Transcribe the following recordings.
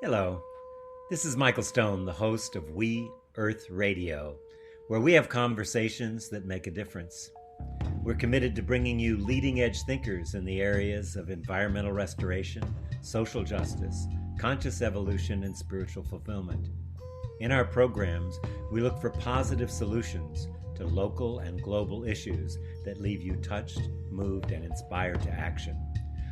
Hello, this is Michael Stone, the host of We Earth Radio, where we have conversations that make a difference. We're committed to bringing you leading edge thinkers in the areas of environmental restoration, social justice, conscious evolution, and spiritual fulfillment. In our programs, we look for positive solutions to local and global issues that leave you touched, moved, and inspired to action.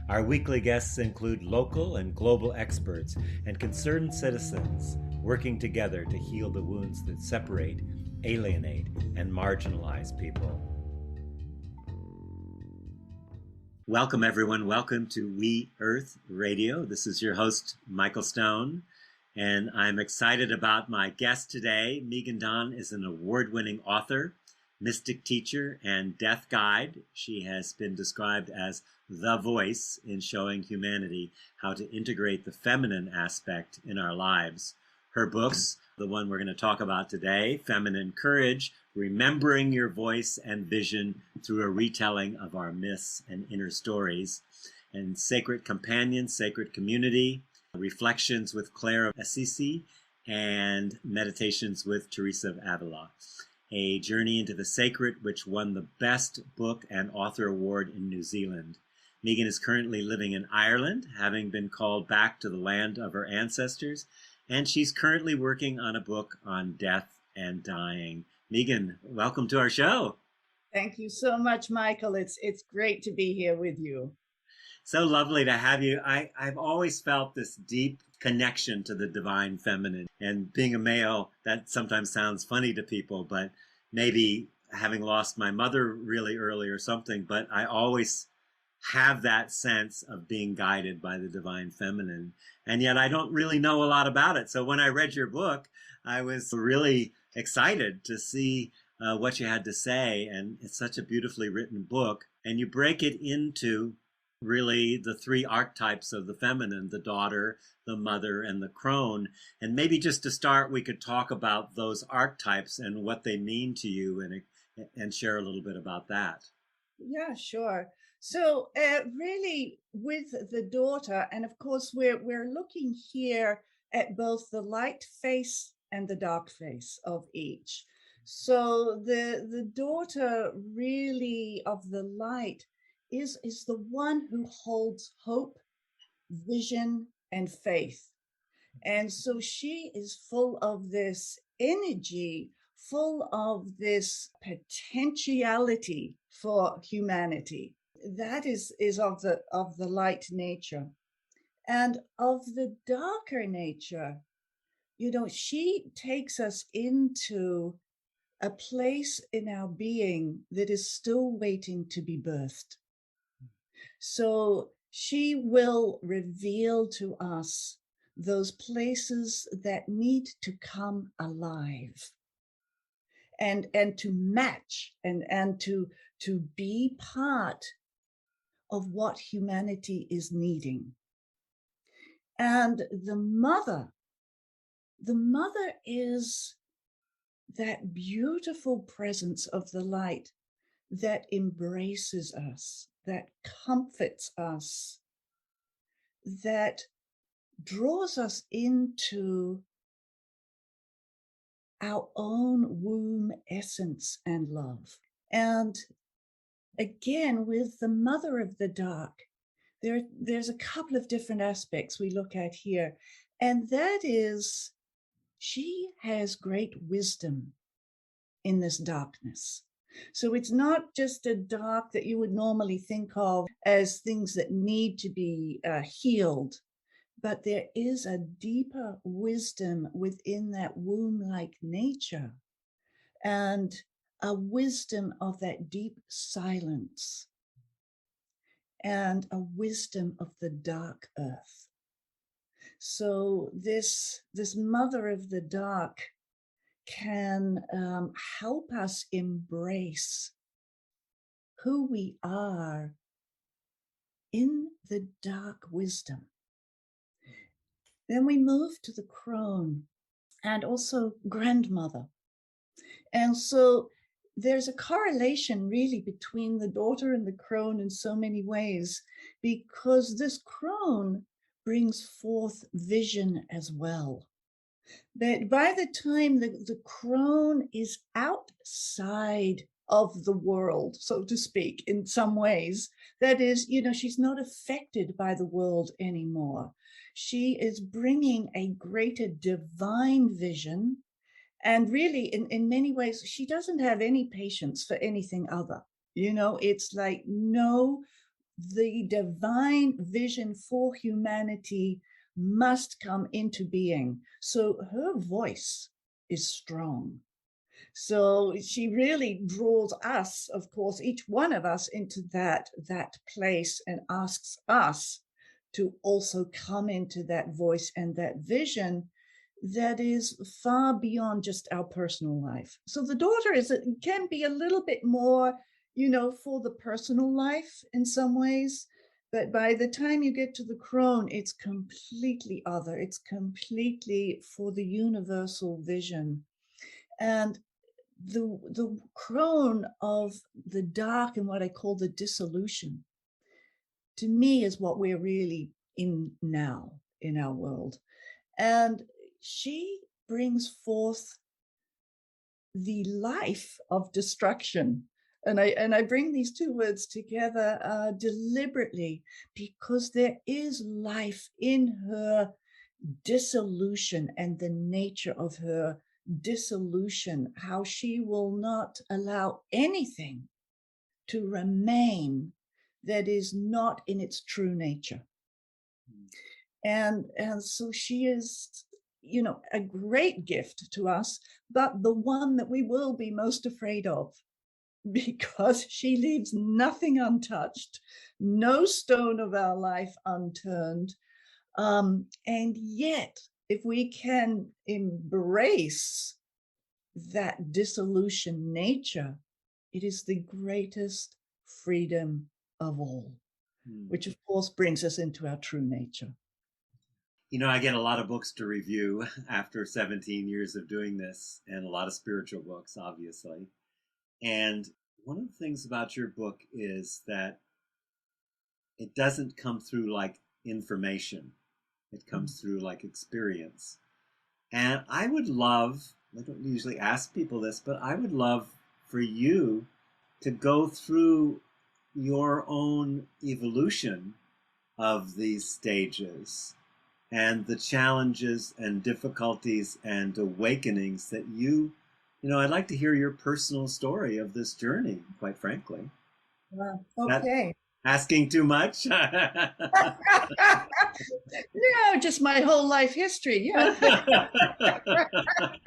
Our weekly guests include local and global experts and concerned citizens working together to heal the wounds that separate, alienate, and marginalize people. Welcome, everyone. Welcome to We Earth Radio. This is your host, Michael Stone, and I'm excited about my guest today. Meghan Don is an award-winning author, mystic teacher, and death guide. She has been described as the voice in showing humanity how to integrate the feminine aspect in our lives. Her books, the one we're going to talk about today, Feminine Courage, Remembering Your Voice and Vision Through a Retelling of Our Myths and Inner Stories, and Sacred Companion, Sacred Community, Reflections with Claire of Assisi, and Meditations with Teresa of Avila. A Journey into the Sacred, which won the Best Book and Author Award in New Zealand. Meghan is currently living in Ireland, having been called back to the land of her ancestors, and she's currently working on a book on death and dying. Meghan, welcome to our show. Thank you so much, Michael. It's great to be here with you. So lovely to have you. I've always felt this deep connection to the divine feminine. And being a male, that sometimes sounds funny to people, but maybe having lost my mother really early or something, but I always have that sense of being guided by the divine feminine. And yet I don't really know a lot about it. So when I read your book, I was really excited to see what you had to say. And it's such a beautifully written book. And you break it into really the three archetypes of the feminine, the daughter, the mother, and the crone. And maybe just to start, we could talk about those archetypes and what they mean to you and share a little bit about that. Yeah, sure. So really with the daughter, and of course we're looking here at both the light face and the dark face of each. So the daughter really of the light is the one who holds hope, vision, and faith. And so she is full of this energy, full of this potentiality for humanity. That is of the light nature. And of the darker nature, she takes us into a place in our being that is still waiting to be birthed. So she will reveal to us those places that need to come alive and to match and to be part of what humanity is needing. And the mother is that beautiful presence of the light that embraces us, that comforts us, that draws us into our own womb essence and love. And again, with the mother of the dark, there's a couple of different aspects we look at here. And that is, she has great wisdom in this darkness. So it's not just a dark that you would normally think of as things that need to be healed, but there is a deeper wisdom within that womb-like nature and a wisdom of that deep silence and a wisdom of the dark earth. So this mother of the dark can help us embrace who we are in the dark wisdom. Then we move to the crone and also grandmother. And so there's a correlation really between the daughter and the crone in so many ways, because this crone brings forth vision as well. That by the time the crone is outside of the world, so to speak, in some ways, that is, she's not affected by the world anymore. She is bringing a greater divine vision. And really, in many ways, she doesn't have any patience for anything other. It's like, no, the divine vision for humanity must come into being. So her voice is strong. So she really draws us, of course, each one of us into that place and asks us to also come into that voice and that vision that is far beyond just our personal life. So the daughter can be a little bit more, for the personal life in some ways. But by the time you get to the crone, it's completely other. It's completely for the universal vision. And the crone of the dark and what I call the dissolution, to me, is what we're really in now in our world. And she brings forth the life of destruction. And I bring these two words together deliberately, because there is life in her dissolution and the nature of her dissolution, how she will not allow anything to remain that is not in its true nature. And so she is, a great gift to us, but the one that we will be most afraid of, because she leaves nothing untouched, no stone of our life unturned. And yet, if we can embrace that dissolution nature, it is the greatest freedom of all, which of course brings us into our true nature. I get a lot of books to review after 17 years of doing this, and a lot of spiritual books, obviously. And one of the things about your book is that it doesn't come through like information. It comes through like experience. And I don't usually ask people this, but I would love for you to go through your own evolution of these stages and the challenges and difficulties and awakenings that I'd like to hear your personal story of this journey, quite frankly. Okay. Asking too much? No, just my whole life history. Yeah.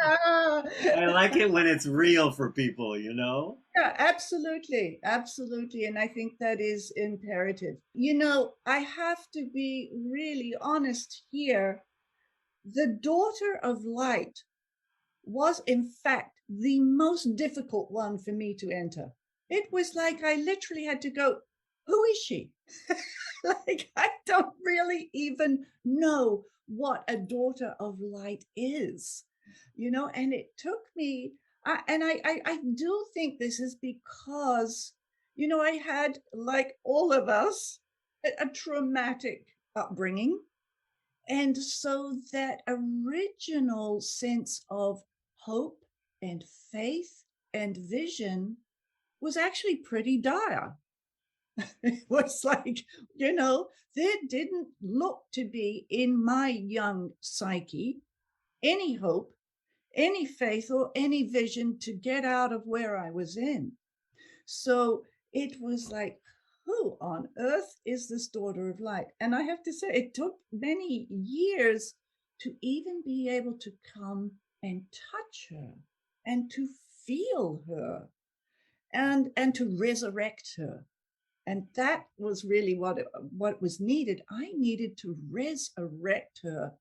I like it when it's real for people, Yeah, absolutely. Absolutely. And I think that is imperative. I have to be really honest here. The daughter of light was, in fact, the most difficult one for me to enter. It was like I literally had to go, who is she? Like, I don't really even know what a daughter of light is, and it took me, I do think this is because, I had, like all of us, a traumatic upbringing. And so that original sense of hope and faith and vision was actually pretty dire. It was like, there didn't look to be in my young psyche any hope, any faith, or any vision to get out of where I was in. So it was like, who on earth is this daughter of light? And I have to say, it took many years to even be able to come and touch her and to feel her and to resurrect her. And that was really what was needed. I needed to resurrect her,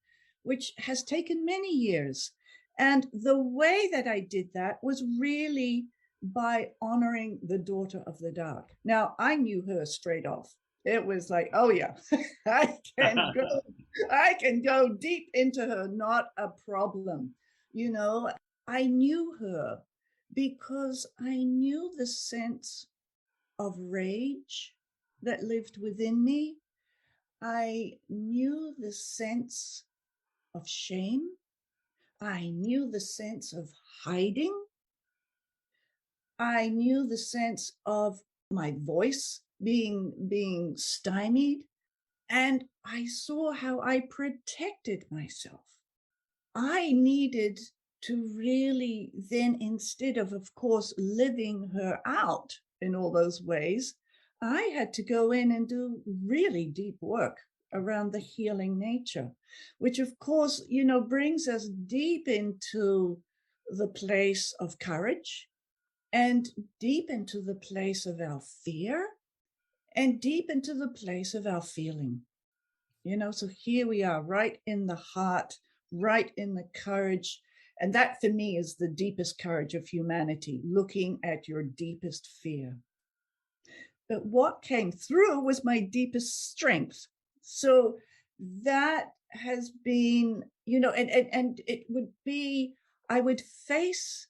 which has taken many years. And the way that I did that was really by honoring the daughter of the dark. Now, I knew her straight off. It was like, oh yeah, I can go deep into her, not a problem. I knew her because I knew the sense of rage that lived within me. I knew the sense of shame. I knew the sense of hiding. I knew the sense of my voice being stymied. And I saw how I protected myself. I needed to really then, instead of course, living her out in all those ways, I had to go in and do really deep work around the healing nature, which of course, brings us deep into the place of courage and deep into the place of our fear and deep into the place of our feeling. So here we are, right in the heart, right in the courage. And that for me is the deepest courage of humanity, looking at your deepest fear. But what came through was my deepest strength. So that has been, and it would be, I would face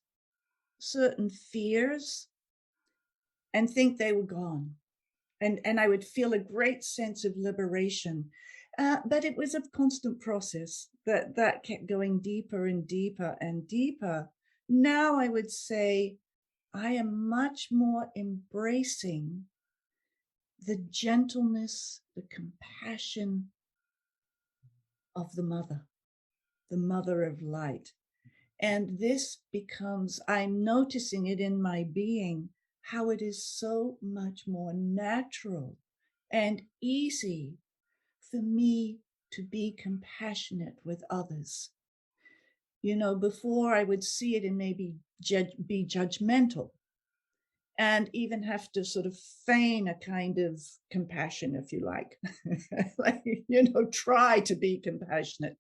certain fears and think they were gone. And I would feel a great sense of liberation. But it was a constant process that kept going deeper and deeper and deeper. Now I would say I am much more embracing the gentleness, the compassion of the mother of light. And this becomes, I'm noticing it in my being, how it is so much more natural and easy for me to be compassionate with others. Before I would see it and maybe be judgmental and even have to sort of feign a kind of compassion, if you like, like, try to be compassionate.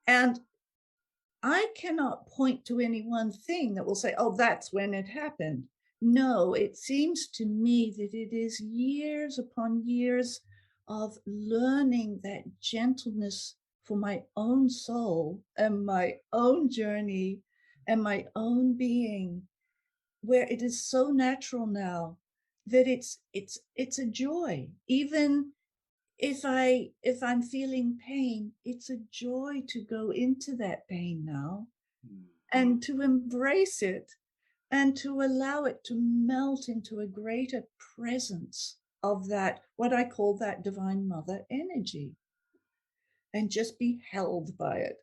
And I cannot point to any one thing that will say, oh, that's when it happened. No, it seems to me that it is years upon years of learning that gentleness for my own soul and my own journey and my own being, where it is so natural now that it's a joy. Even if I'm feeling pain, it's a joy to go into that pain now and to embrace it and to allow it to melt into a greater presence of that, what I call that divine mother energy, and just be held by it.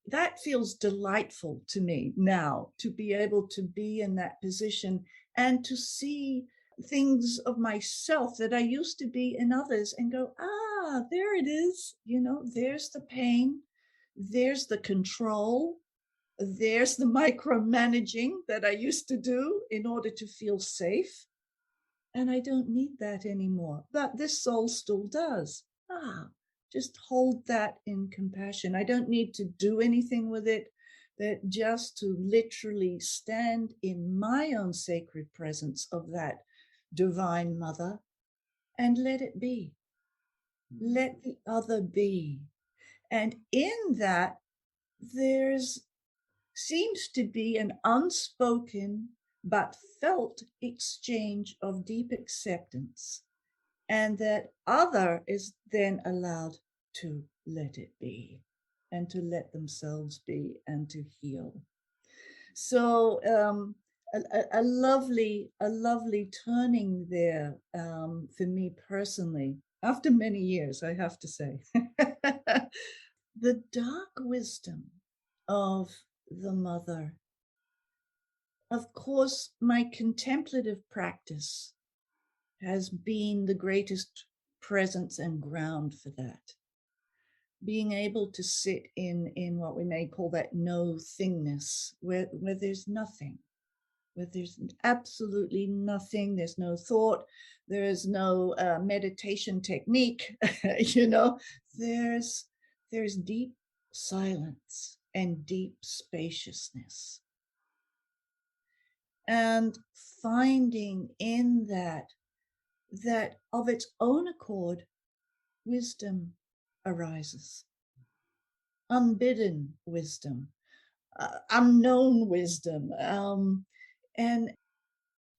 That feels delightful to me now, to be able to be in that position and to see things of myself that I used to be in others and go, there it is. There's the pain, there's the control, there's the micromanaging that I used to do in order to feel safe. And I don't need that anymore. But this soul still does. Just hold that in compassion. I don't need to do anything with it, that just to literally stand in my own sacred presence of that divine mother and let it be. Let the other be. And in that, there's seems to be an unspoken but felt exchange of deep acceptance, and that other is then allowed to let it be and to let themselves be and to heal. So a lovely turning there for me personally, after many years, I have to say. The dark wisdom of the mother. Of course, my contemplative practice has been the greatest presence and ground for that. Being able to sit in what we may call that no thingness, where there's nothing, where there's absolutely nothing, there's no thought, there is no meditation technique, there's deep silence and deep spaciousness. And finding in that of its own accord, wisdom arises. Unbidden wisdom, unknown wisdom. And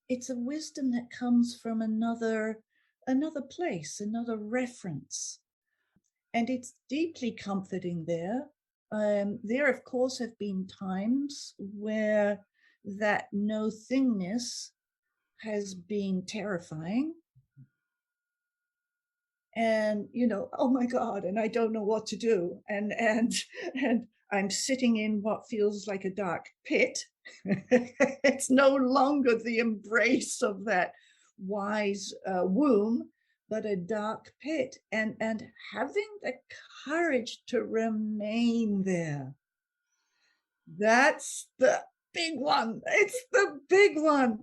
it's a wisdom that comes from another place, another reference. And it's deeply comforting there. There, of course, have been times where that no thingness has been terrifying. And, oh my God, and I don't know what to do. And I'm sitting in what feels like a dark pit. It's no longer the embrace of that wise womb, but a dark pit, and having the courage to remain there. That's the big one. It's the big one.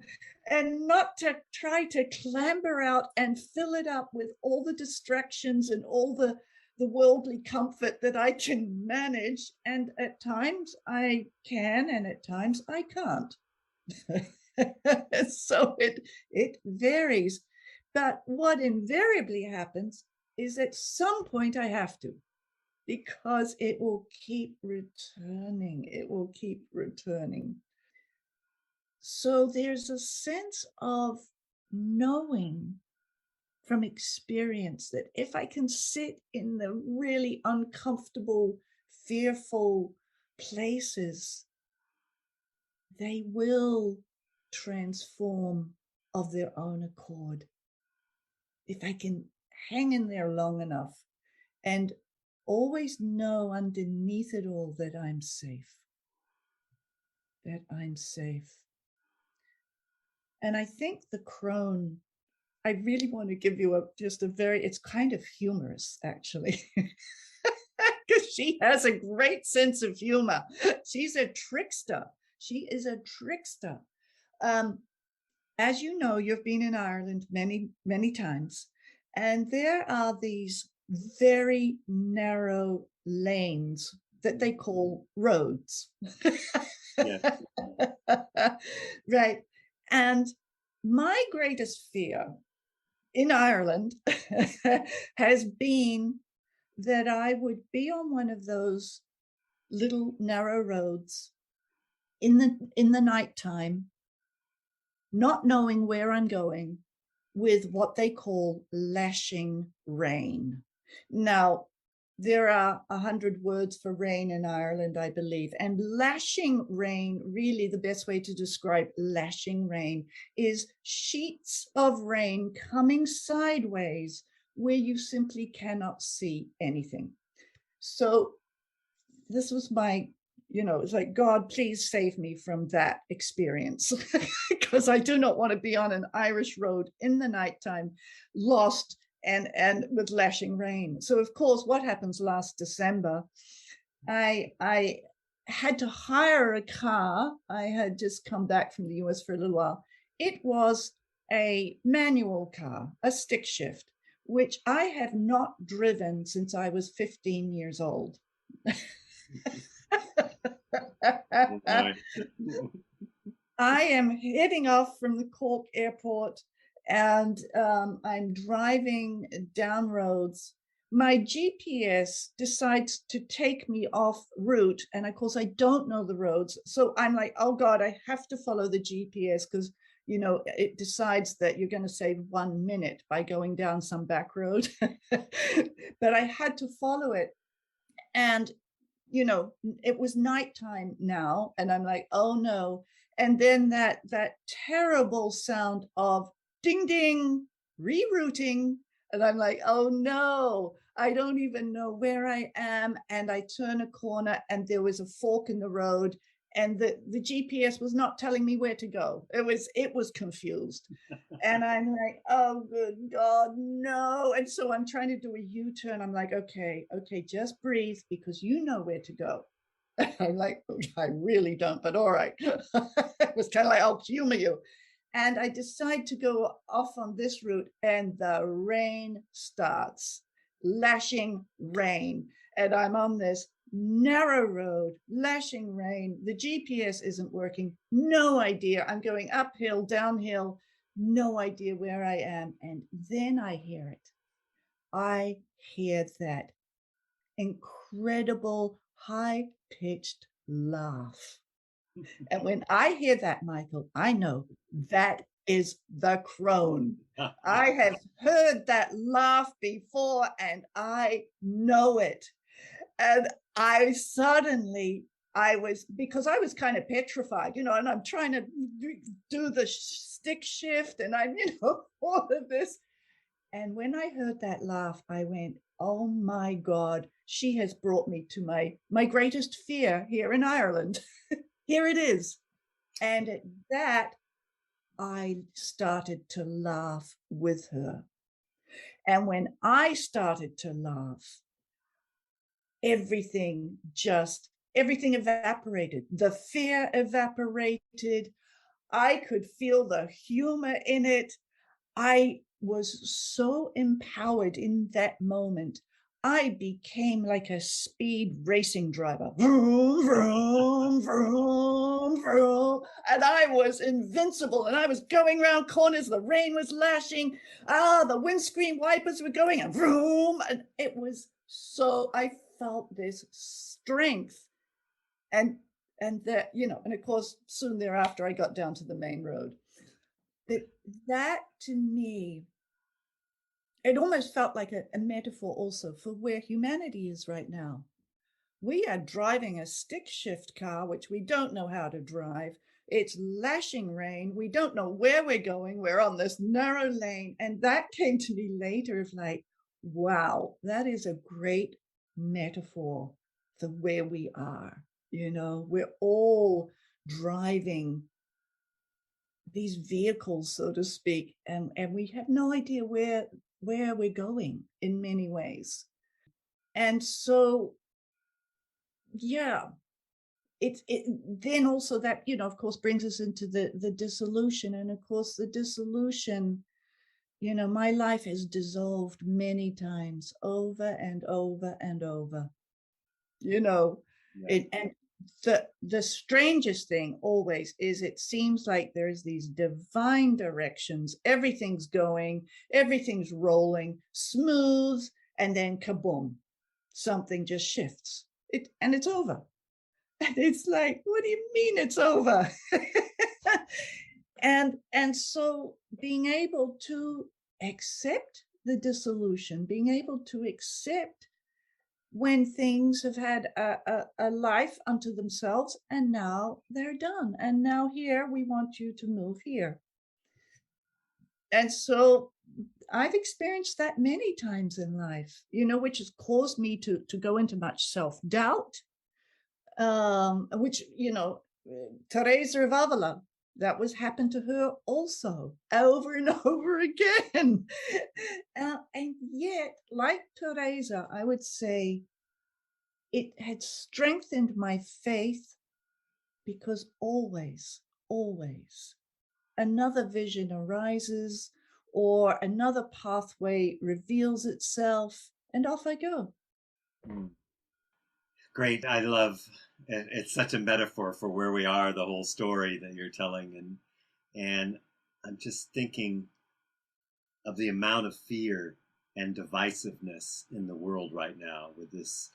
And not to try to clamber out and fill it up with all the distractions and all the worldly comfort that I can manage. And at times I can, and at times I can't. So it varies. But what invariably happens is at some point I have to, because it will keep returning. It will keep returning. So there's a sense of knowing from experience that if I can sit in the really uncomfortable, fearful places, they will transform of their own accord. If I can hang in there long enough and always know underneath it all that I'm safe. That I'm safe. And I think the crone, I really want to give you it's kind of humorous, actually, because she has a great sense of humor. She's a trickster. She is a trickster. As you know, you've been in Ireland many, many times, and there are these very narrow lanes that they call roads. Yeah. Right. And my greatest fear in Ireland has been that I would be on one of those little narrow roads in the nighttime, not knowing where I'm going, with what they call lashing rain. Now, there are 100 words for rain in Ireland, I believe. And lashing rain, really the best way to describe lashing rain is sheets of rain coming sideways where you simply cannot see anything. So this was my, it's like, God, please save me from that experience, because I do not want to be on an Irish road in the nighttime, lost and with lashing rain. So of course, what happens last December, I had to hire a car. I had just come back from the US for a little while. It was a manual car, a stick shift, which I have not driven since I was 15 years old. I am heading off from the Cork airport, and I'm driving down roads. My GPS decides to take me off route, and of course I don't know the roads. So I'm like, oh God, I have to follow the GPS, because it decides that you're going to save 1 minute by going down some back road. But I had to follow it. And it was nighttime now, and I'm like, oh no. And then that terrible sound of ding ding, rerouting, and I'm like, oh no, I don't even know where I am. And I turn a corner, and there was a fork in the road, and the GPS was not telling me where to go. It was confused. And I'm like, oh good God, no. And so I'm trying to do a U-turn. I'm like, okay, just breathe, because you know where to go. I'm like, I really don't, but all right. It was kind of like, I'll humor you. And I decide to go off on this route, and the rain starts, lashing rain. And I'm on this narrow road, lashing rain. The GPS isn't working. No idea. I'm going uphill, downhill, no idea where I am. And then I hear it. I hear that incredible high-pitched laugh. And when I hear that, Michael, I know that is the crone. I have heard that laugh before and I know it. And I suddenly, because I was kind of petrified, and I'm trying to do the stick shift and I'm, all of this. And when I heard that laugh, I went, oh my God, she has brought me to my greatest fear here in Ireland. Here it is. And at that, I started to laugh with her. And when I started to laugh, everything evaporated. The fear evaporated. I could feel the humor in it. I was so empowered in that moment. I became like a speed racing driver. Vroom, vroom, vroom, vroom. And I was invincible and I was going around corners. The rain was lashing. The windscreen wipers were going and vroom. And it was so, I felt this strength. And that, and of course, soon thereafter, I got down to the main road. That to me, it almost felt like a metaphor also for where humanity is right now. We are driving a stick shift car, which we don't know how to drive. It's lashing rain. We don't know where we're going. We're on this narrow lane. And that came to me later of like, wow, that is a great metaphor for where we are. We're all driving these vehicles, so to speak, and we have no idea where we're going in many ways. And so, yeah, it then also that, of course, brings us into the dissolution. And of course, the dissolution, my life has dissolved many times over and over and over, Yeah. and the strangest thing always is it seems like there's these divine directions. Everything's going, everything's rolling smooth, and then kaboom, something just shifts and it's over. And it's like, what do you mean it's over? and so being able to accept the dissolution, being able to accept when things have had a life unto themselves and now they're done. And now here we want you to move here. And so I've experienced that many times in life, which has caused me to go into much self-doubt, which, Teresa of Avila, that was happened to her also over and over again. And yet, like Teresa, I would say it had strengthened my faith because always, always another vision arises or another pathway reveals itself and off I go. Great. I love it. It's such a metaphor for where we are, the whole story that you're telling. And I'm just thinking of the amount of fear and divisiveness in the world right now with this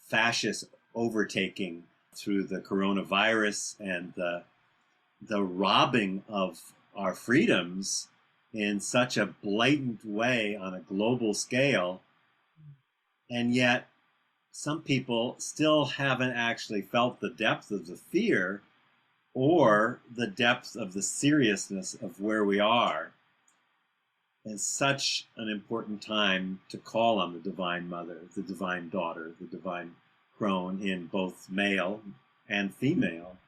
fascist overtaking through the coronavirus and the robbing of our freedoms in such a blatant way on a global scale. And yet some people still haven't actually felt the depth of the fear or the depth of the seriousness of where we are. It's such an important time to call on the Divine Mother, the Divine Daughter, the Divine Crone in both male and female.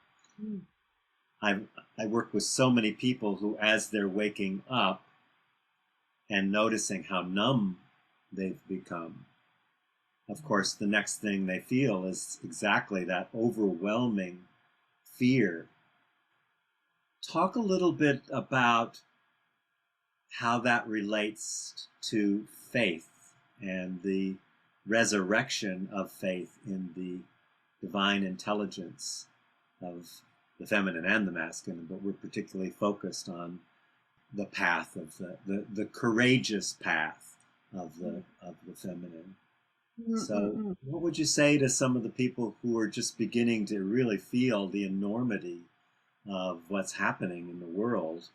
I work with so many people who, as they're waking up and noticing how numb they've become, of course, the next thing they feel is exactly that overwhelming fear. Talk a little bit about how that relates to faith and the resurrection of faith in the divine intelligence of the feminine and the masculine, but we're particularly focused on the path of the courageous path of the feminine. So what would you say to some of the people who are just beginning to really feel the enormity of what's happening in the world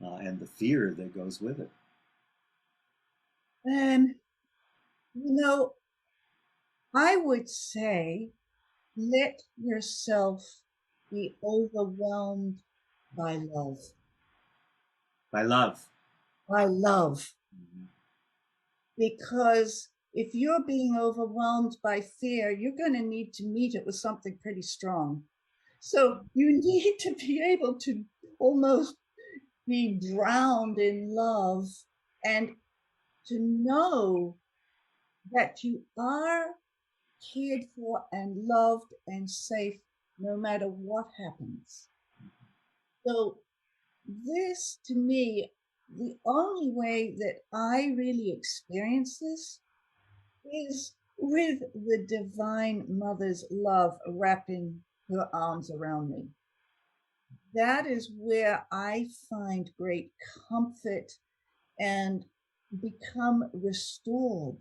and the fear that goes with it. And, you know, I would say let yourself be overwhelmed by love. By love. By love. Mhm. Because if you're being overwhelmed by fear, you're going to need to meet it with something pretty strong. So you need to be able to almost be drowned in love and to know that you are cared for and loved and safe no matter what happens. So this, to me, the only way that I really experience this is with the Divine Mother's love wrapping her arms around me. That is where I find great comfort and become restored,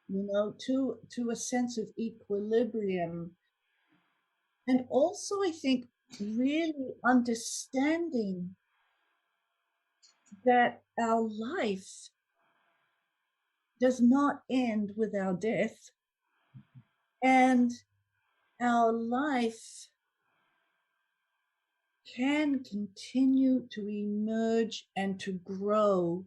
to a sense of equilibrium. And also, I think, really understanding that our life does not end with our death, and our life can continue to emerge and to grow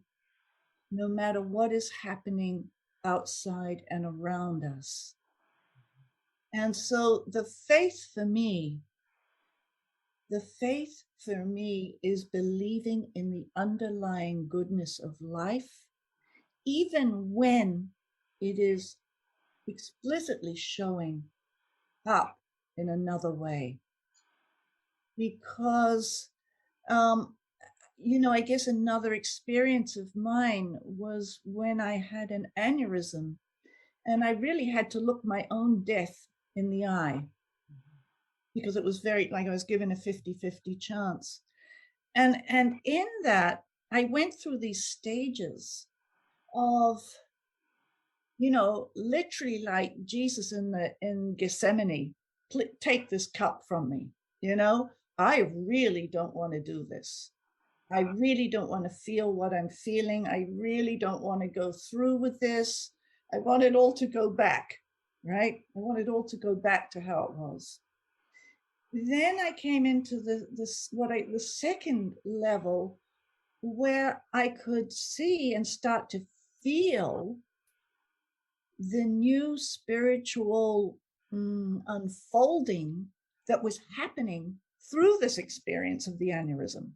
no matter what is happening outside and around us. And so the faith for me is believing in the underlying goodness of life, even when it is explicitly showing up in another way. Because, I guess another experience of mine was when I had an aneurysm, and I really had to look my own death in the eye, because it was very, like, I was given a 50-50 chance. And in that, I went through these stages of, literally like Jesus in Gethsemane, take this cup from me. I really don't want to do this. I really don't want to feel what I'm feeling. I really don't want to go through with this. I want it all to go back, right? I want it all to go back to how it was. Then I came into the second level, where I could see and start to feel the new spiritual unfolding that was happening through this experience of the aneurysm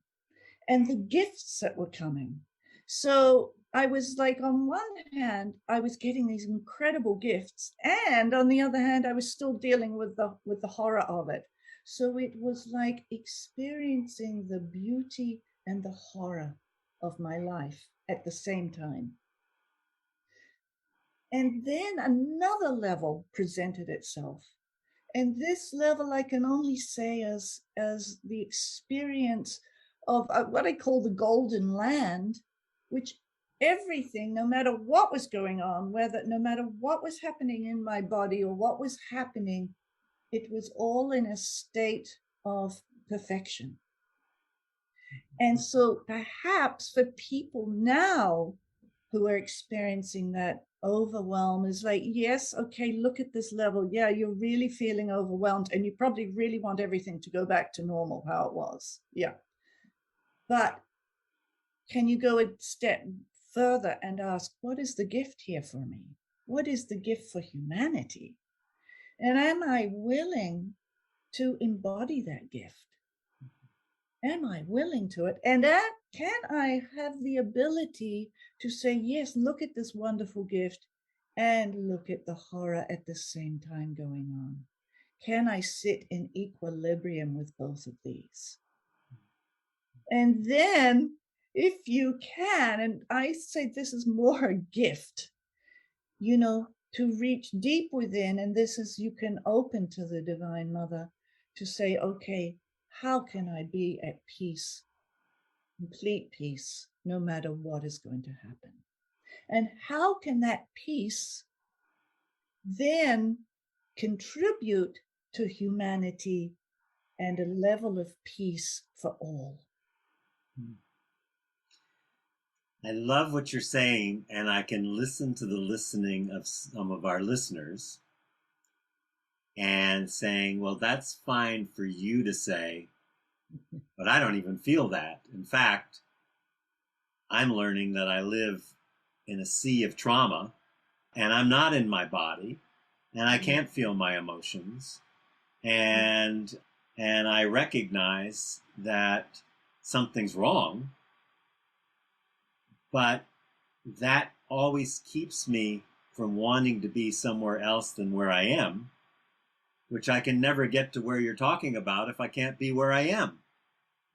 and the gifts that were coming. So I was like, on one hand, I was getting these incredible gifts, and on the other hand, I was still dealing with the horror of it. So it was like experiencing the beauty and the horror of my life at the same time. And then another level presented itself. And this level I can only say as the experience of what I call the golden land, which everything, no matter what was going on, no matter what was happening in my body or what was happening, it was all in a state of perfection. And so perhaps for people now who are experiencing that overwhelm, is like, yes, okay, look at this level. Yeah, you're really feeling overwhelmed, and you probably really want everything to go back to normal, how it was. Yeah. But can you go a step further and ask, what is the gift here for me? What is the gift for humanity? And am I willing to embody that gift? Am I willing to it? And can I have the ability to say, yes, look at this wonderful gift and look at the horror at the same time going on? Can I sit in equilibrium with both of these? And then, if you can, and I say this is more a gift, to reach deep within, and this is, you can open to the Divine Mother to say, okay, how can I be at peace, complete peace, no matter what is going to happen? And how can that peace then contribute to humanity and a level of peace for all? I love what you're saying, and I can listen to the listening of some of our listeners and saying, well, that's fine for you to say, but I don't even feel that. In fact, I'm learning that I live in a sea of trauma and I'm not in my body and I can't feel my emotions. And I recognize that something's wrong, but that always keeps me from wanting to be somewhere else than where I am, which I can never get to where you're talking about if I can't be where I am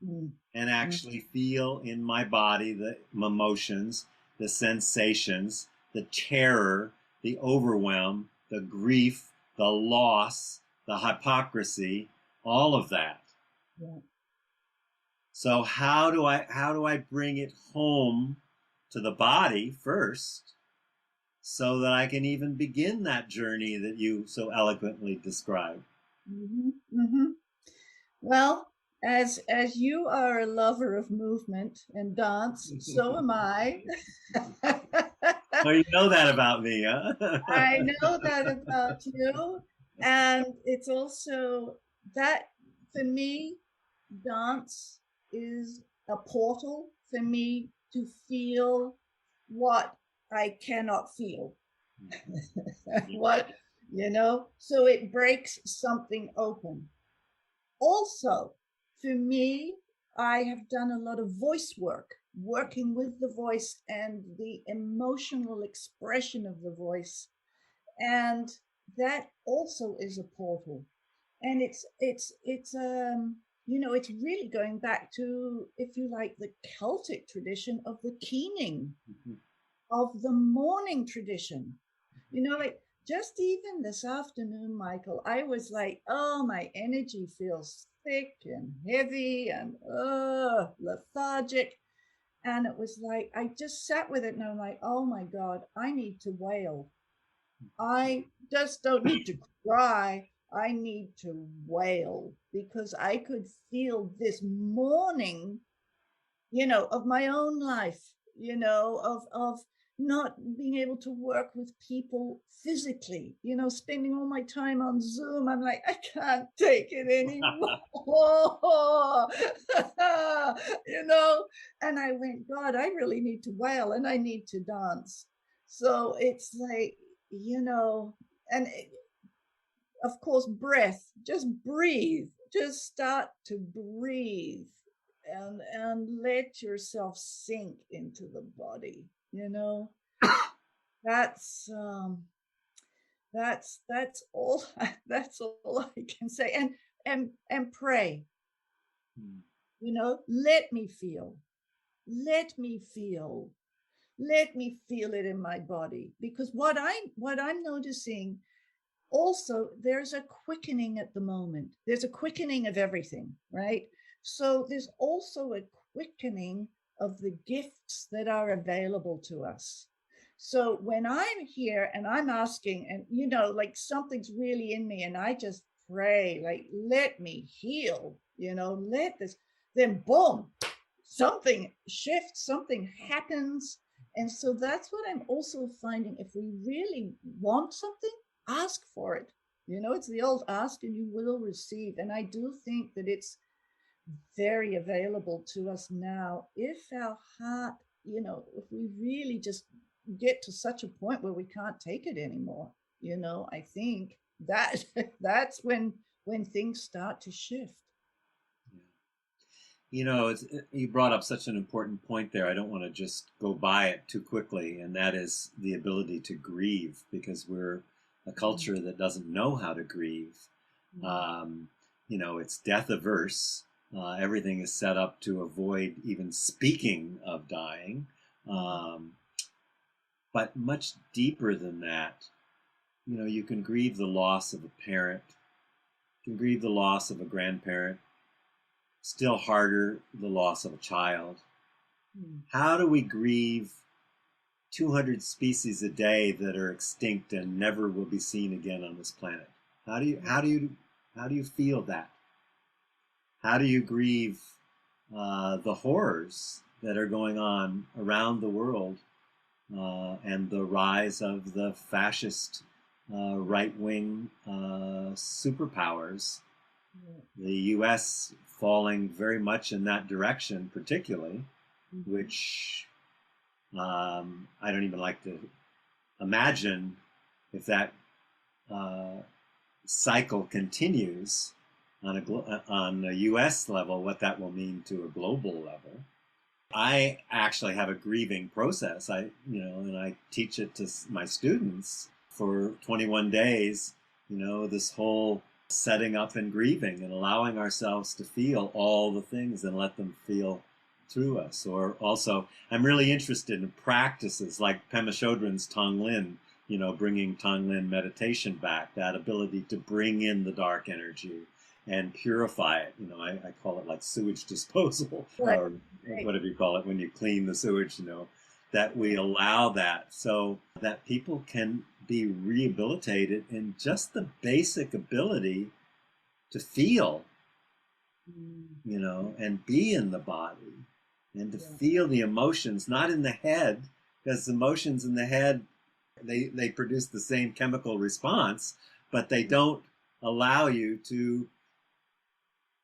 and actually feel in my body the emotions, the sensations, the terror, the overwhelm, the grief, the loss, the hypocrisy, all of that. Yeah. So how do I bring it home to the body first so that I can even begin that journey that you so eloquently described? Well, as you are a lover of movement and dance, so am I. Well, you know that about me, huh? I know that about you. And it's also that for me, dance is a portal for me to feel what I cannot feel. What, so it breaks something open. Also, for me, I have done a lot of voice work, working with the voice and the emotional expression of the voice. And that also is a portal. And it's really going back to, if you like, the Celtic tradition of the keening, of the morning tradition. Like just even this afternoon, Michael, I was like, oh, my energy feels thick and heavy and lethargic. And it was like, I just sat with it and I'm like, oh my God, I need to wail. I just don't need to cry. I need to wail because I could feel this mourning, of my own life, of not being able to work with people physically, spending all my time on Zoom. I'm like, I can't take it anymore. And I went, God, I really need to wail and I need to dance. So it's like, and of course, breath, just breathe, just start to breathe and let yourself sink into the body. That's that's all that's all I can say. And pray. Let me feel. Let me feel. Let me feel it in my body, because what I'm noticing also, there's a quickening at the moment. There's a quickening of everything, right? So there's also a quickening of the gifts that are available to us. So when I'm here and I'm asking, and like something's really in me, and I just pray, like, let me heal, let this, then boom, something shifts, something happens. And so that's what I'm also finding. If we really want something, ask for it. It's the old ask and you will receive. And I do think that it's very available to us now if our heart, if we really just get to such a point where we can't take it anymore. I think that that's when things start to shift. You brought up such an important point there. I don't want to just go by it too quickly, and that is the ability to grieve, because we're a culture that doesn't know how to grieve. It's death averse. Everything is set up to avoid even speaking of dying. But much deeper than that, you can grieve the loss of a parent, you can grieve the loss of a grandparent, still harder, the loss of a child. How do we grieve 200 species a day that are extinct and never will be seen again on this planet? How do you feel that? How do you grieve the horrors that are going on around the world, and the rise of the fascist right-wing superpowers, the U.S. falling very much in that direction, particularly, which I don't even like to imagine if that cycle continues on a U.S. level, what that will mean to a global level. I actually have a grieving process. And I teach it to my students for 21 days. This whole setting up and grieving and allowing ourselves to feel all the things and let them feel through us. Or also, I'm really interested in practices like Pema Chodron's Tonglen, bringing Tonglen meditation back, that ability to bring in the dark energy and purify it. I call it like sewage disposal, or whatever you call it when you clean the sewage, that we allow that so that people can be rehabilitated in just the basic ability to feel, and be in the body and to feel the emotions, not in the head, because emotions in the head, they produce the same chemical response, but they don't allow you to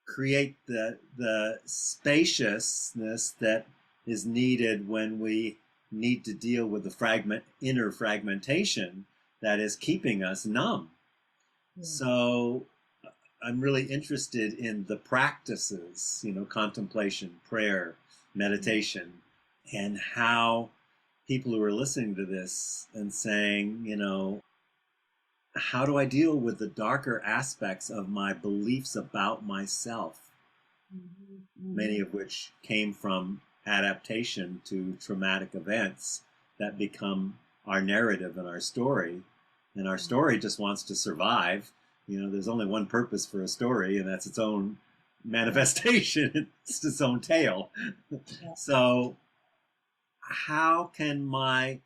create the spaciousness that is needed when we need to deal with the inner fragmentation that is keeping us numb. So I'm really interested in the practices, contemplation, prayer, meditation, and how people who are listening to this and saying, how do I deal with the darker aspects of my beliefs about myself? Many of which came from adaptation to traumatic events that become our narrative and our story. And our story just wants to survive. There's only one purpose for a story, and that's its own manifestation. It's its own tale. So how can my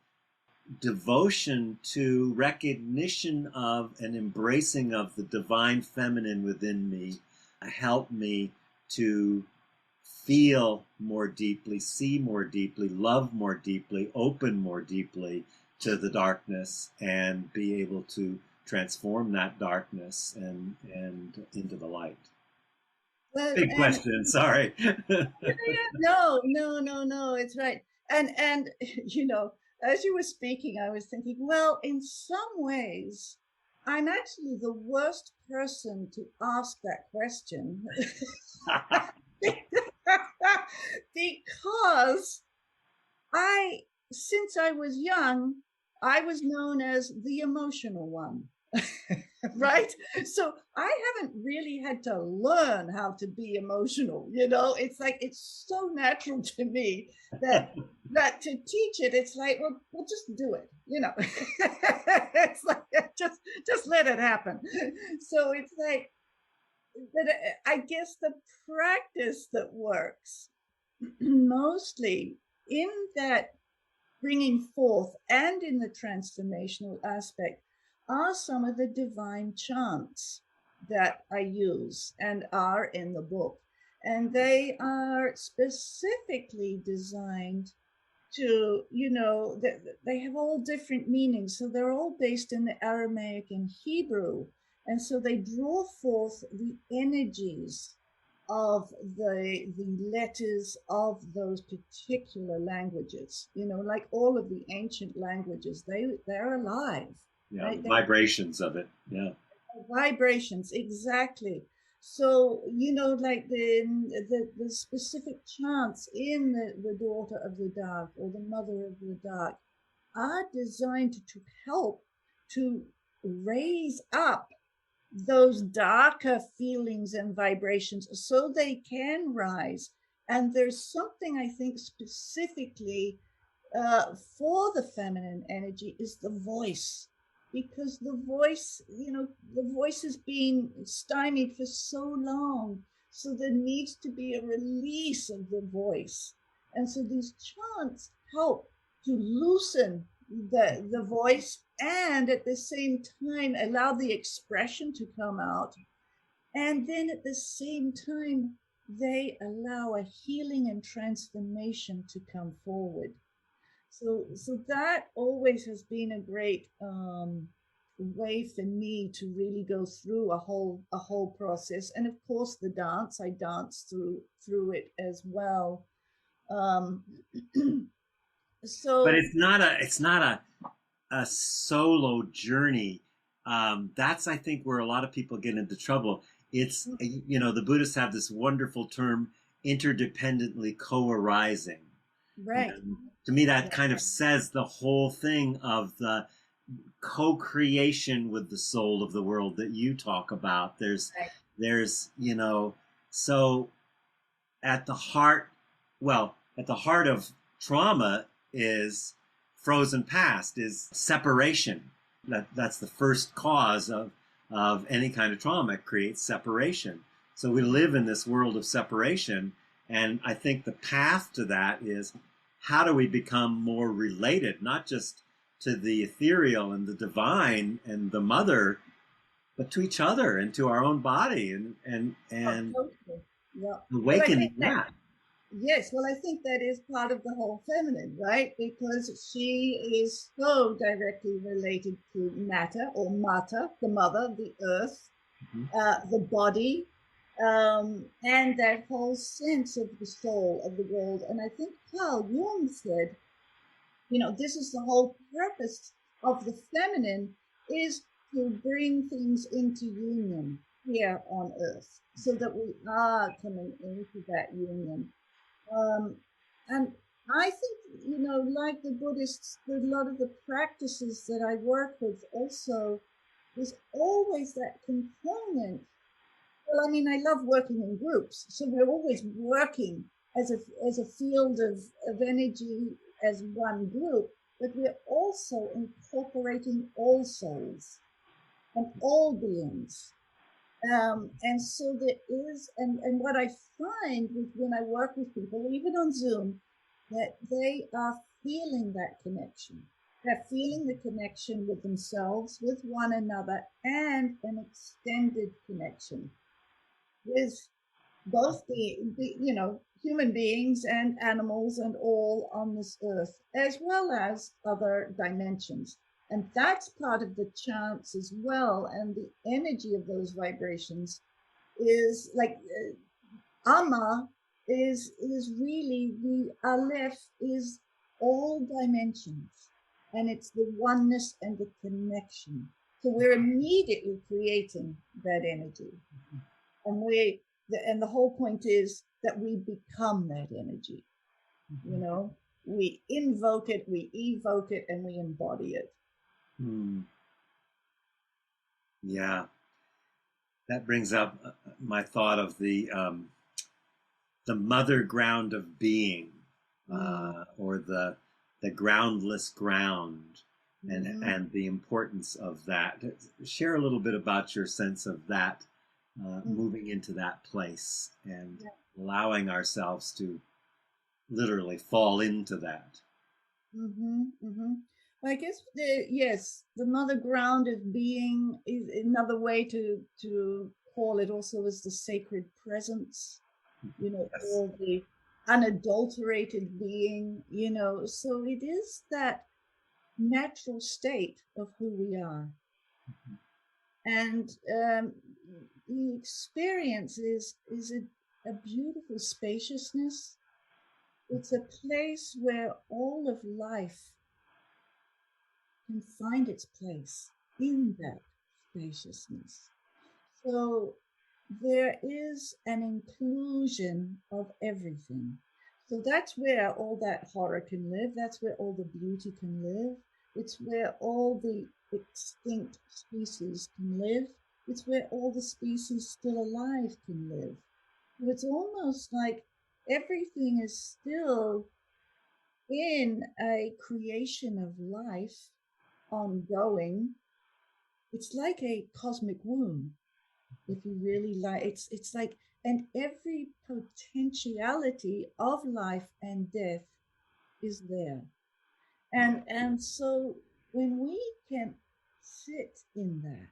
devotion to recognition of and embracing of the divine feminine within me help me to feel more deeply, see more deeply, love more deeply, open more deeply to the darkness, and be able to transform that darkness and into the light? Well, big question, sorry. No, it's right. And as you were speaking, I was thinking, well, in some ways, I'm actually the worst person to ask that question. Because since I was young, I was known as the emotional one. Right? So I haven't really had to learn how to be emotional. It's like, it's so natural to me that to teach it, it's like, well, just do it. It's like, just let it happen. So it's like, but I guess the practice that works mostly in that bringing forth and in the transformational aspect are some of the divine chants that I use and are in the book. And they are specifically designed to, they have all different meanings. So they're all based in the Aramaic and Hebrew. And so they draw forth the energies of the letters of those particular languages, like all of the ancient languages, they're alive. Yeah, right? Vibrations of it. Yeah. Vibrations, exactly. So, like the specific chants in the Daughter of the Dark or the Mother of the Dark are designed to help to raise up those darker feelings and vibrations so they can rise. And there's something, I think, specifically for the feminine energy is the voice, because the voice has been stymied for so long. So there needs to be a release of the voice. And so these chants help to loosen the voice, and at the same time allow the expression to come out, and then at the same time they allow a healing and transformation to come forward. So that always has been a great way for me to really go through a whole process. And of course, the dance, I dance through it as well. Um, But so it's not a solo journey. That's, I think, where a lot of people get into trouble. It's, the Buddhists have this wonderful term, interdependently co-arising. right, To me, that yeah, kind of says the whole thing of the co-creation with the soul of the world that you talk about. right. There's so at the heart, well, at the heart of trauma is frozen past, is separation. That's the first cause of any kind of trauma. It creates separation. So we live in this world of separation. And I think the path to that is, how do we become more related, not just to the ethereal and the divine and the mother, but to each other and to our own body, Oh, and totally. Yeah. Well, I think awakening that that. yes, well, I think that is part of the whole feminine, right? Because she is so directly related to matter or mata, the mother, the earth, Mhm. the body, and that whole sense of the soul of the world. And I think Carl Jung said, this is the whole purpose of the feminine, is to bring things into union here on earth so that we are coming into that union. Um, and I think, like the Buddhists, a lot of the practices that I work with also, there's always that component. Well, I mean, I love working in groups, so we're always working as a field of energy as one group, but we're also incorporating all souls and all beings. And so there is, and what I find with when I work with people, even on Zoom, that they are feeling that connection. They're feeling the connection with themselves, with one another, and an extended connection with both human beings and animals and all on this earth, as well as other dimensions. And that's part of the chance as well. And the energy of those vibrations is like Ama is really the Aleph is all dimensions, and it's the oneness and the connection. So we're immediately creating that energy, and the whole point is that we become that energy. We invoke it, we evoke it, and we embody it. Hmm. Yeah, that brings up my thought of the mother ground of being, or the groundless ground, and the importance of that. Share a little bit about your sense of that, moving into that place and Yeah. allowing ourselves to literally fall into that. Well, I guess the mother ground of being is another way to call it. Also, is the sacred presence. Yes. Or the unadulterated being. So it is that natural state of who we are. And the experience is a beautiful spaciousness. It's a place where all of life can find its place in that spaciousness. So there is an inclusion of everything. So that's where all that horror can live. That's where all the beauty can live. It's where all the extinct species can live. It's where all the species still alive can live. So it's almost like everything is still in a creation of life ongoing. It's like a cosmic womb, if you really like. It's like, and every potentiality of life and death is there. And so when we can sit in that,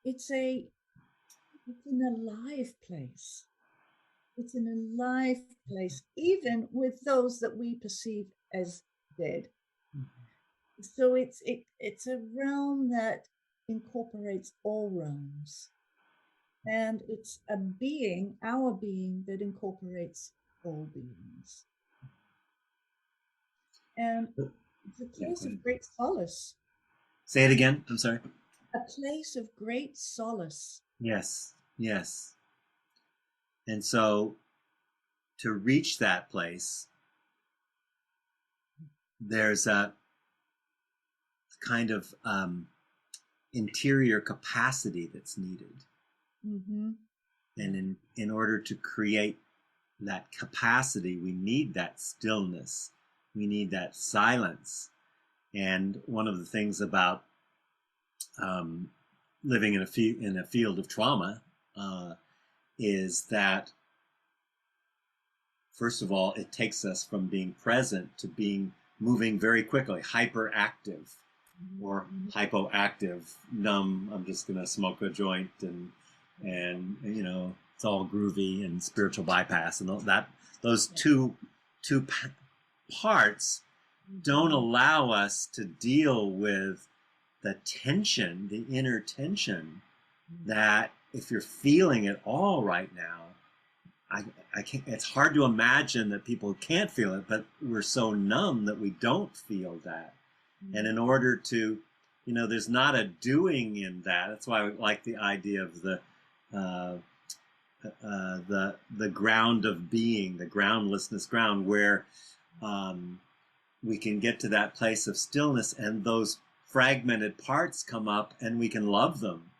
it's a it's an alive place. It's an alive place, even with those that we perceive as dead. So it's a realm that incorporates all realms. And it's a being, our being, that incorporates all beings. And it's a place of great solace. Say it again. I'm sorry. A place of great solace. Yes, yes. And so to reach that place, there's a kind of interior capacity that's needed. Mm-hmm. And in order to create that capacity, we need that stillness. We need that silence. And one of the things about living in a field of trauma is that, first of all, it takes us from being present to being moving very quickly, hyperactive or hypoactive, numb. I'm just going to smoke a joint and you know, it's all groovy and spiritual bypass and all that. Those two parts don't allow us to deal with the tension, the inner tension that if you're feeling it all right now, I can't, it's hard to imagine that people can't feel it, but we're so numb that we don't feel that. And in order to, you know, there's not a doing in that. That's why I like the idea of the ground of being, the groundlessness ground, where we can get to that place of stillness, and those fragmented parts come up, and we can love them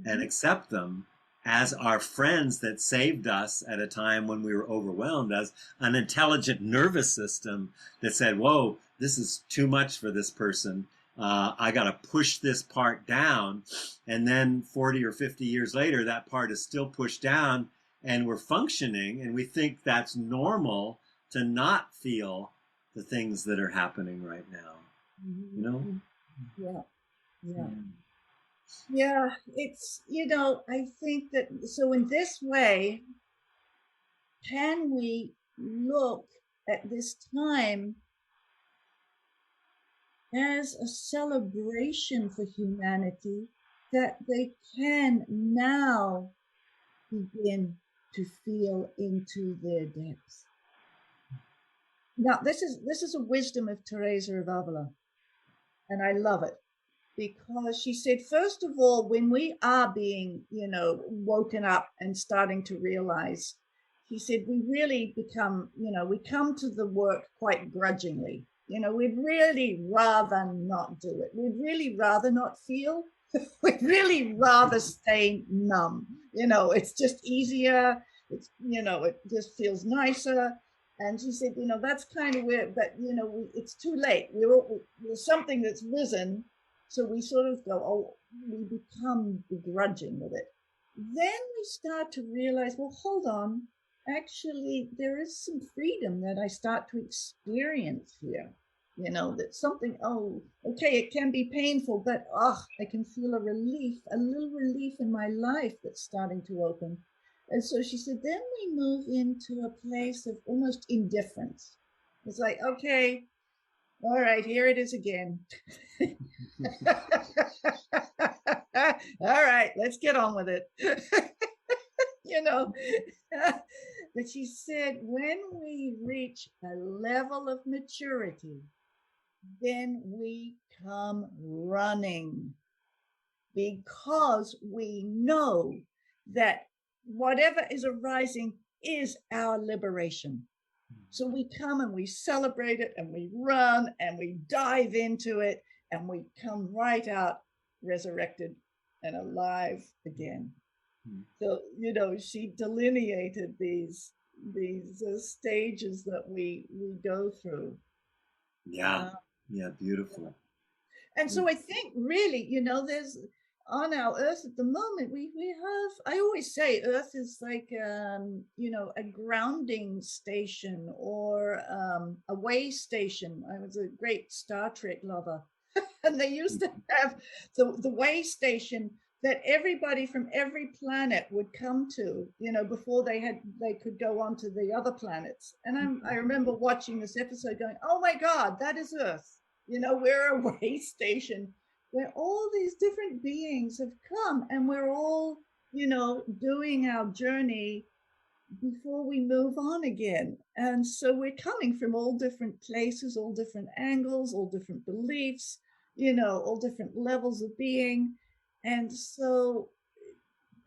and accept them as our friends that saved us at a time when we were overwhelmed, as an intelligent nervous system that said, whoa, this is too much for this person. I got to push this part down. And then 40 or 50 years later, that part is still pushed down and we're functioning, and we think that's normal to not feel the things that are happening right now. You know? Yeah. Yeah. Yeah, it's, you know, I think that, so in this way, can we look at this time as a celebration for humanity, that they can now begin to feel into their depths. Now, this is a wisdom of Teresa of Avila, and I love it. Because she said, first of all, when we are being, you know, woken up and starting to realize, she said, we really become, you know, we come to the work quite grudgingly. You know, we'd really rather not do it. We'd really rather not feel. We'd really rather stay numb. You know, it's just easier. It's, you know, it just feels nicer. And she said, you know, that's kind of weird, but, you know, it's too late. There's something that's risen. So we sort of go, oh, we become begrudging with it. Then we start to realize, well, hold on, actually, there is some freedom that I start to experience here. You know, that something, oh, okay, it can be painful, but I can feel a relief, a little relief in my life that's starting to open. And so she said, then we move into a place of almost indifference. It's like, okay, all right, here it is again. All right, let's get on with it. You know, but she said, when we reach a level of maturity, then we come running, because we know that whatever is arising is our liberation. So we come and we celebrate it, and we run and we dive into it, and we come right out resurrected and alive again. So, you know, she delineated these stages that we go through. Yeah. Yeah. Beautiful. And so I think really, you know, there's, on our earth at the moment, we have, I always say earth is like, you know, a grounding station, or a way station. I was a great Star Trek lover. And they used to have the way station that everybody from every planet would come to, before they could go on to the other planets. And I remember watching this episode going, oh my God, that is Earth. We're a way station where all these different beings have come, and we're all, doing our journey before we move on again. And so we're coming from all different places, all different angles, all different beliefs, all different levels of being. And so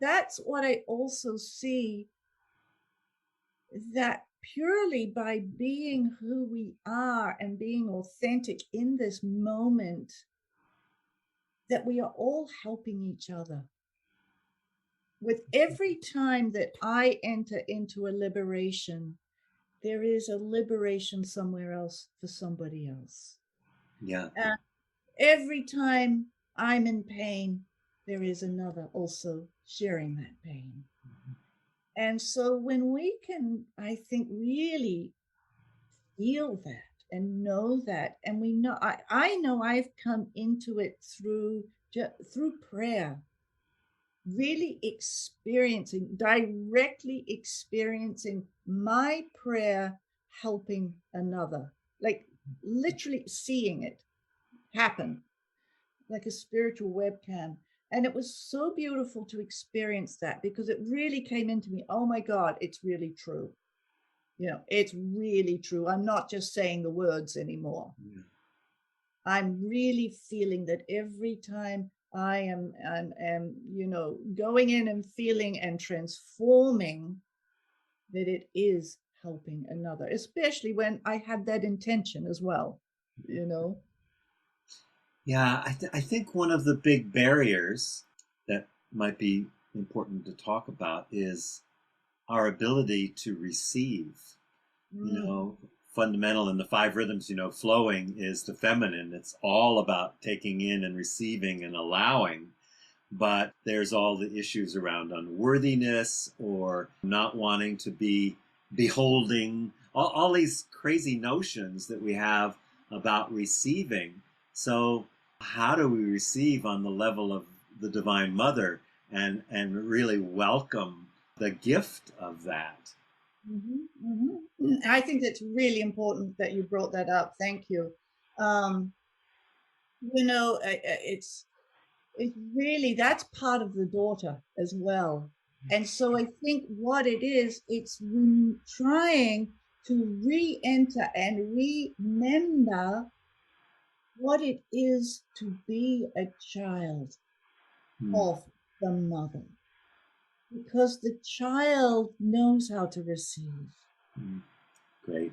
that's what I also see, that purely by being who we are and being authentic in this moment, that we are all helping each other. With every time that I enter into a liberation, there is a liberation somewhere else for somebody else. Yeah. Every time I'm in pain, there is another also sharing that pain. Mm-hmm. And so when we can, I think, really feel that and know that, and we know, I know I've come into it through prayer, really directly experiencing my prayer helping another, like literally seeing it happen like a spiritual webcam. And it was so beautiful to experience that, because it really came into me, oh my God, it's really true. It's really true. I'm not just saying the words anymore. Yeah. I'm really feeling that every time I am going in and feeling and transforming, that it is helping another, especially when I had that intention as well, Yeah, I think one of the big barriers that might be important to talk about is our ability to receive. Fundamental in the five rhythms, flowing is the feminine. It's all about taking in and receiving and allowing. But there's all the issues around unworthiness or not wanting to be beholding, all these crazy notions that we have about receiving. So how do we receive on the level of the Divine Mother and really welcome the gift of that? Mm-hmm, mm-hmm. I think it's really important that you brought that up. Thank you. It's really, that's part of the daughter as well. And so I think what it is, it's trying to re-enter and remember what it is to be a child of the mother. Because the child knows how to receive. Great.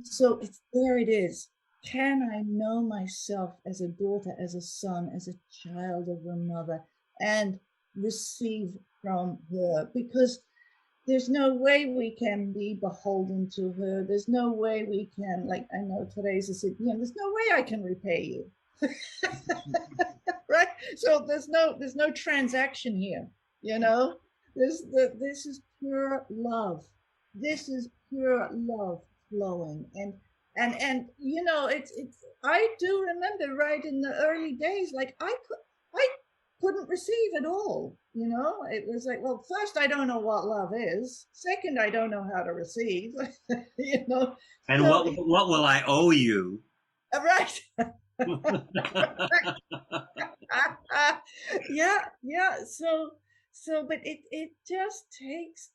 So there it is. Can I know myself as a daughter, as a son, as a child of the mother, and receive from her? Because there's no way we can be beholden to her. There's no way we can, like I know Teresa said, there's no way I can repay you. Right? So there's no transaction here, This is pure love. This is pure love flowing. And it's I do remember right in the early days, like I couldn't receive at all. It was like, well, first, I don't know what love is. Second, I don't know how to receive. And so, what will I owe you? Right. Yeah. So, but it just takes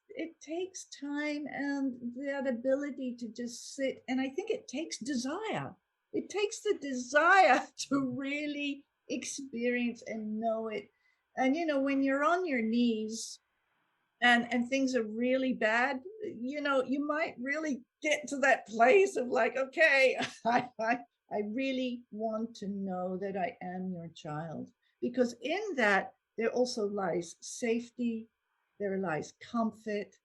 time and that ability to just sit. And I think it takes desire. It takes the desire to really experience and know it. And, when you're on your knees and things are really bad, you might really get to that place of like, okay, I really want to know that I am your child, because in that there also lies safety, there lies comfort,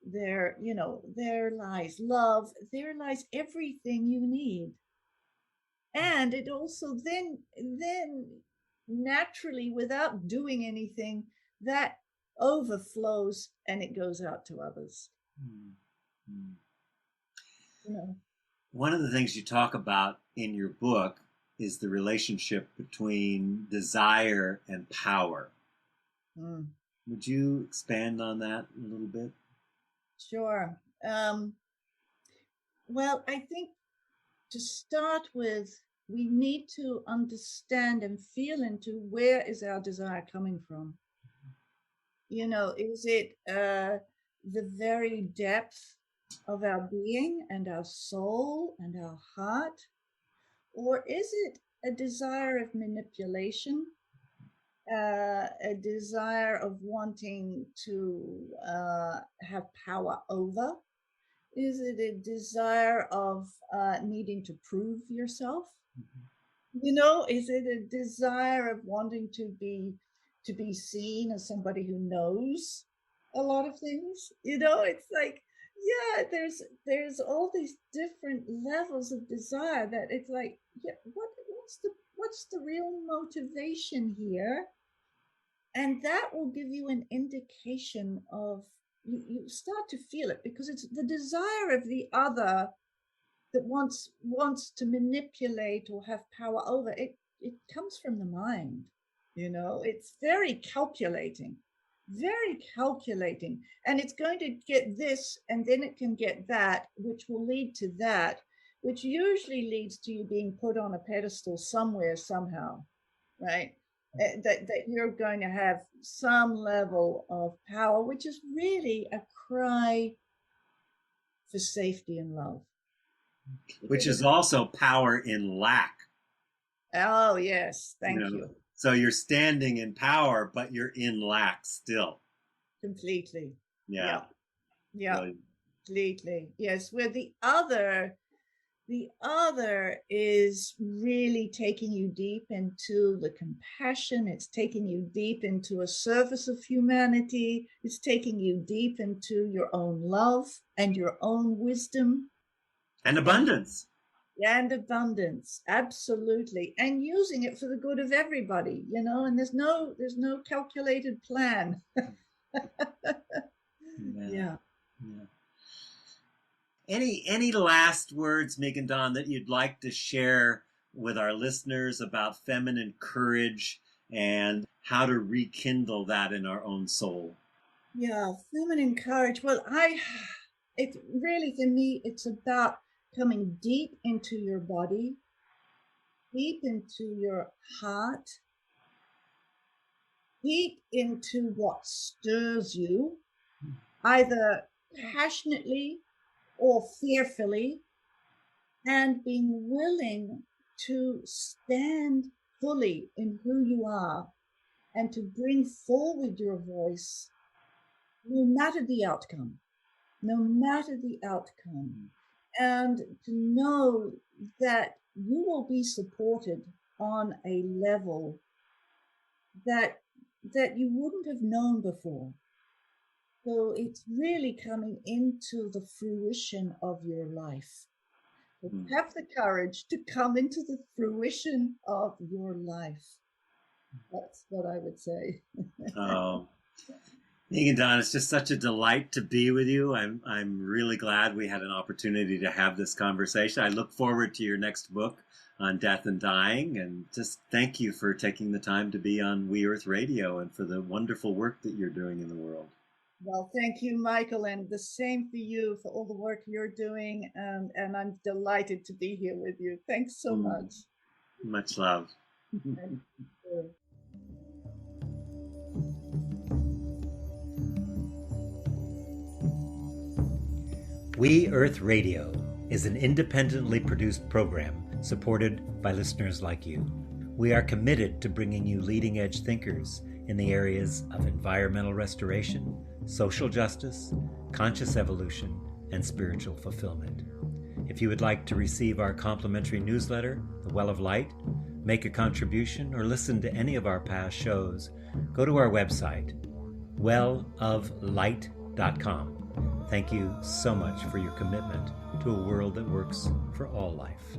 there lies love, there lies everything you need. And it also then naturally, without doing anything, that overflows and it goes out to others. One of the things you talk about in your book is the relationship between desire and power. Mm. Would you expand on that a little bit? Sure. Well, I think to start with, we need to understand and feel into where is our desire coming from. Is it the very depth of our being and our soul and our heart? Or is it a desire of manipulation, a desire of wanting to have power over? Is it a desire of needing to prove yourself? Is it a desire of wanting to be seen as somebody who knows a lot of things? It's like, yeah, there's all these different levels of desire that it's like, yeah, what's the real motivation here? And that will give you an indication of, you start to feel it, because it's the desire of the other that wants to manipulate or have power over it. It comes from the mind. It's very calculating, and it's going to get this, and then it can get that, which will lead to that, which usually leads to you being put on a pedestal somewhere, somehow, right? That you're going to have some level of power, which is really a cry for safety and love. Which is also power in lack. Oh, yes. Thank you. So you're standing in power, but you're in lack still. Completely. Yeah. Really. Completely. Yes. Where the other is really taking you deep into the compassion. It's taking you deep into a service of humanity. It's taking you deep into your own love and your own wisdom. And abundance. And abundance, absolutely. And using it for the good of everybody, and there's no calculated plan. Yeah. Any last words, Meghan Don, that you'd like to share with our listeners about feminine courage and how to rekindle that in our own soul? Yeah, feminine courage. Well, it really, for me, it's about coming deep into your body, deep into your heart, deep into what stirs you, either passionately or fearfully, and being willing to stand fully in who you are and to bring forward your voice, no matter the outcome, and to know that you will be supported on a level that you wouldn't have known before. So it's really coming into the fruition of your life. So have the courage to come into the fruition of your life. That's what I would say. Oh, Meghan Don, it's just such a delight to be with you. I'm really glad we had an opportunity to have this conversation. I look forward to your next book on death and dying, and just thank you for taking the time to be on We Earth Radio and for the wonderful work that you're doing in the world. Well, thank you, Michael, and the same for you, for all the work you're doing, and I'm delighted to be here with you. Thanks so much. Much love. We Earth Radio is an independently produced program supported by listeners like you. We are committed to bringing you leading-edge thinkers in the areas of environmental restoration, social justice, conscious evolution, and spiritual fulfillment. If you would like to receive our complimentary newsletter, The Well of Light, make a contribution, or listen to any of our past shows, go to our website, welloflight.com. Thank you so much for your commitment to a world that works for all life.